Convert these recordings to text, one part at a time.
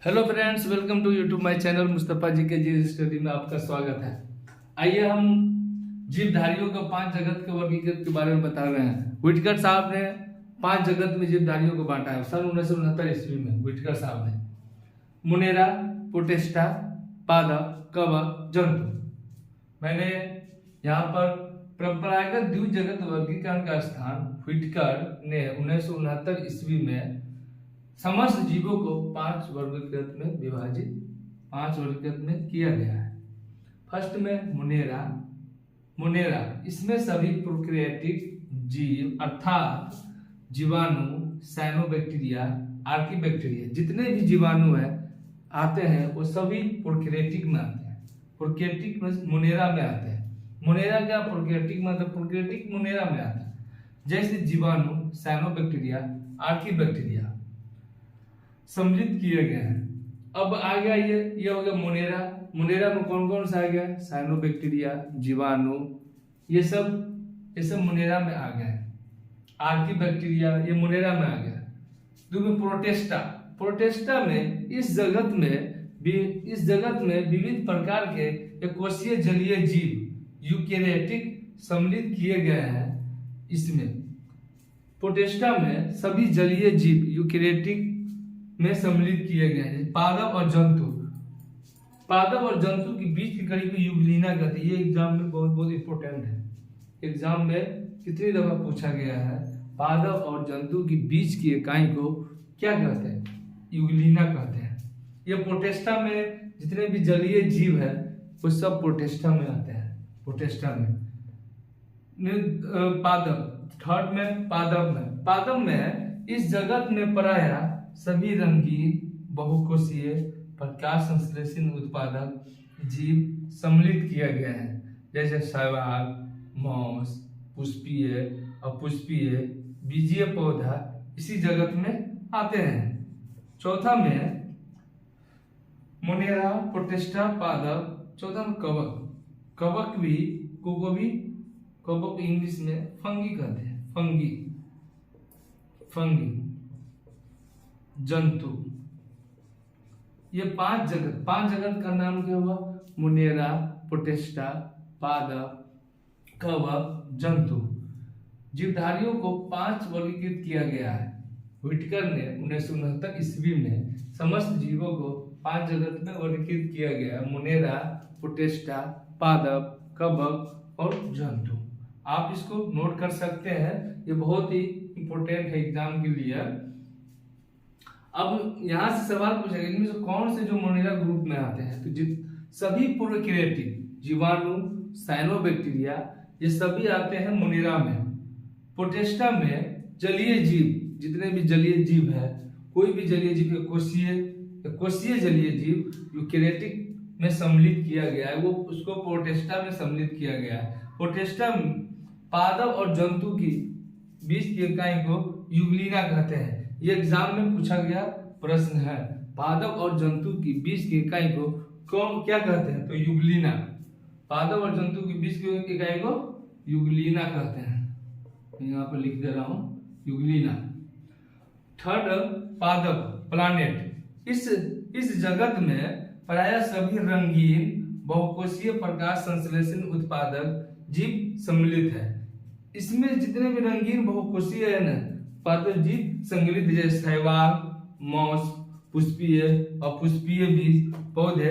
Hello friends, welcome to YouTube my channel Mustafa ji के जी study में आपका स्वागत है। आइए हम जीवधारियों को 5 जगत के वर्गीकृत के बारे में बता रहे हैं। व्हिटकर साहब ने 5 जगत में जीवधारियों को बांटा है सन 1969 ईस्वी में। व्हिटकर साहब ने मुनेरा, प्रोटिस्टा, पादप, कवक, जंतु। मैंने यहाँ पर परंपरागत द्विज जगत वर्गीकरण का स्थान व्हिटकर ने 1969 ईस्वी में समस्त जीवों को 5 वर्गीकृत में विभाजित 5 वर्गीकृत में किया गया है। फर्स्ट में मुनेरा इसमें सभी प्रोकैरियोटिक जीव अर्थात जीवाणु, साइनोबैक्टीरिया, आर्कीबैक्टीरिया जितने भी जीवाणु है आते हैं वो सभी प्रोकैरियोटिक में आते हैं। प्रोकैरियोटिक में मुनेरा में आते हैं। मुनेरा क्या प्रोकैरियोटिक मतलब प्रोकैरियोटिक मुनेरा में आता है। जैसे जीवाणु, साइनोबैक्टीरिया, आर्कीबैक्टीरिया सम्मिलित किए गए हैं। अब आ गया ये हो गया मुनेरा में कौन कौन सा आ गया? साइनोबैक्टीरिया, जीवाणु, ये सब मुनेरा में आ गए। आर्कीबैक्टीरिया ये मुनेरा में आ गया। दूसरा प्रोटिस्टा में इस जगत में विविध प्रकार के कोशीय जलीय जीव यूकेरियोटिक सम्मिलित किए गए हैं। इसमें प्रोटिस्टा में सभी जलीय जीव यूकेरियोटिक में सम्मिलित किए गए हैं। पादप और जंतु के बीच की कड़ी को युगलीना कहते हैं। ये एग्जाम में बहुत इंपॉर्टेंट है। एग्जाम में कितनी दफा पूछा गया है, पादप और जंतु के बीच की इकाई को क्या कहते हैं? युगलीना कहते हैं। ये प्रोटिस्टा में जितने भी जलीय जीव है वो सब प्रोटिस्टा में आते हैं। प्रोटिस्टा में पादप, थर्ड में पादप में इस जगत में प्रायः सभी रंगीन बहुकोशीय प्रकाश संश्लेषण उत्पादक जीव सम्मिलित किया गया है। जैसे शैवाल, मौस, पुष्पीय, अपुष्पीय, बीजीय पौधा इसी जगत में आते हैं। चौथा में मुनेरा, प्रोटिस्टा, पादप। चौथा में कवक इंग्लिश में फंगी कहते हैं। फंगी जंतु। ये 5 जगत का नाम क्या हुआ? मुनेरा, प्रोटिस्टा, पादप, कवक, जंतु। जीवधारियों को 5 वर्गीकृत किया गया है। व्हिटकर ने 1969 ईस्वी में समस्त जीवों को 5 जगत में वर्गीकृत किया गया है। मुनेरा, प्रोटिस्टा, पादप, कवक और जंतु। आप इसको नोट कर सकते हैं, ये बहुत ही इंपॉर्टेंट है एग्जाम के लिए। अब यहाँ से सवाल पूछा गया इनमें से कौन से जो मुनेरा ग्रुप में आते हैं? तो सभी प्रोकैरियोटिक जीवाणु, साइनोबैक्टीरिया ये सभी आते हैं मुनेरा में। प्रोटिस्टा में जलीय जीव जितने भी जलीय जीव है, कोई भी जलीय जीव कोशीय जलीय जीव यूकेरियोटिक में सम्मिलित किया गया है, वो उसको प्रोटिस्टा में सम्मिलित किया गया है। प्रोटिस्टा पादप और जंतु की बीच की इकाई को युगलीना कहते हैं। ये एग्जाम में पूछा गया प्रश्न है। पादप और जंतु की बीच की इकाई को क्या कहते हैं? तो युगलीना। पादप और जंतु की बीच की इकाई को युगलीना कहते हैं। यहाँ पर लिख दे रहा हूं, युगलीना। थर्ड पादप प्लानेट। इस जगत में प्रायः सभी रंगीन बहुकोशीय प्रकाश संश्लेषण उत्पादक जीव सम्मिलित है। इसमें जितने भी रंगीन बहुकोशीय है ना पादप जीव सम्मिलित, जैसे शैवाल, मौस, पुष्पीय, अपुष्पीय बीज पौधे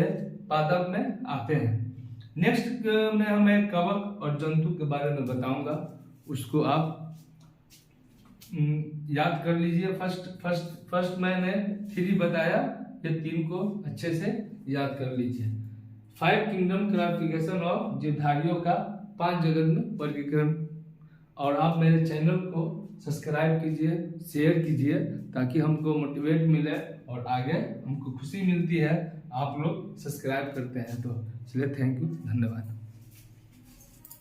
पादप में आते हैं। नेक्स्ट में हमें कवक और जंतु के बारे में बताऊंगा, उसको आप याद कर लीजिए। फर्स्ट मैंने 3 बताया, ये 3 को अच्छे से याद कर लीजिए। 5 किंगडम क्लासिफिकेशन ऑफ जीवधारियों का 5 जगत में वर्गीकरण। और आप मेरे चैनल को सब्सक्राइब कीजिए, शेयर कीजिए ताकि हमको मोटिवेट मिले और आगे हमको खुशी मिलती है आप लोग सब्सक्राइब करते हैं। तो चलिए, थैंक यू, धन्यवाद।